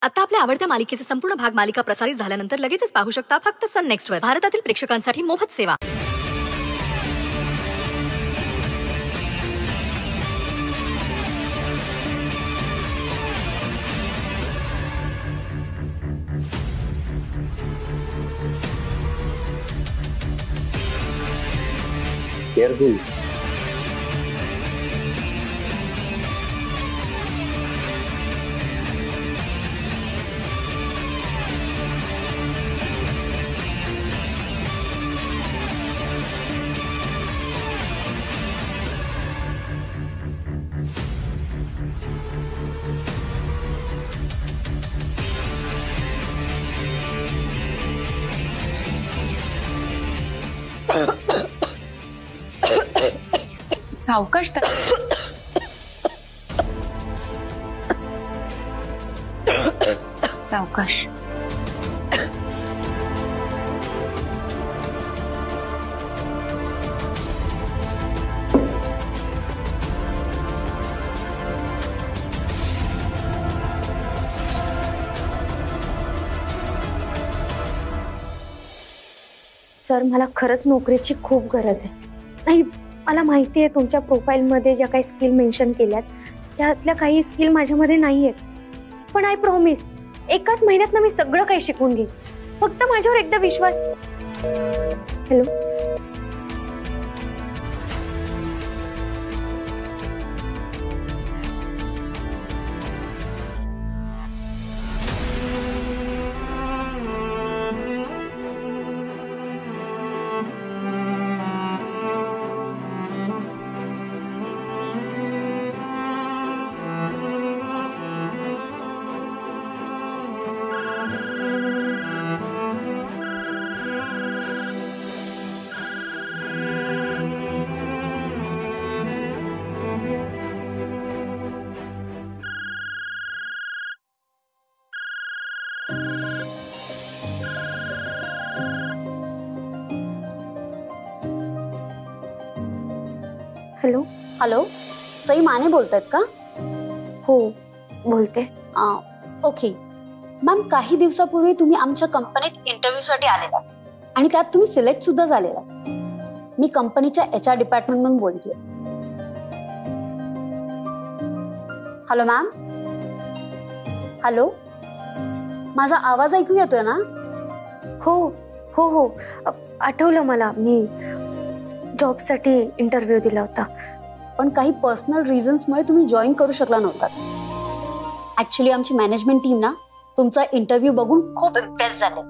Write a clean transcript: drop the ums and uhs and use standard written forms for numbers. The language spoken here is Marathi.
आता आपल्या आवडत्या मालिकेचे संपूर्ण भाग मालिका प्रसारित झाल्यानंतर लगेचच पाहू शकता फक्त सन नेक्स्ट वर. भारतातील प्रेक्षकांसाठी मोफत सेवा. Careful. सावकाश सावकाश. सर, मला खरंच नोकरीची खूप गरज आहे. नाही, मला माहिती आहे तुमच्या प्रोफाईलमध्ये ज्या काही स्किल मेन्शन केल्यात त्यातल्या काही स्किल माझ्यामध्ये नाही आहेत. पण आय प्रॉमिस, एकाच महिन्यात ना मी सगळं काही शिकून घेईन. फक्त माझ्यावर एकदा विश्वास. Hello, hello. Hello, Sai Mane बोलतायत का? हो, बोलते. ओके मॅम, काही दिवसापूर्वी तुम्ही आमच्या कंपनीत इंटरव्ह्यूसाठी आलेला आणि त्यात तुम्ही सिलेक्ट सुद्धा झालेला. मी कंपनीच्या HR डिपार्टमेंट मधून बोलते. Hello ma'am. हॅलो, माझा आवाज ऐकू येतोय ना? हो हो हो, आठवलं मला. मी जॉबसाठी इंटरव्ह्यू दिला होता. पण काही पर्सनल रिझन्समुळे तुम्ही जॉईन करू शकला नव्हता. ऍक्च्युली आमची मॅनेजमेंट टीम ना तुमचा इंटरव्ह्यू बघून खूप इम्प्रेस झाले.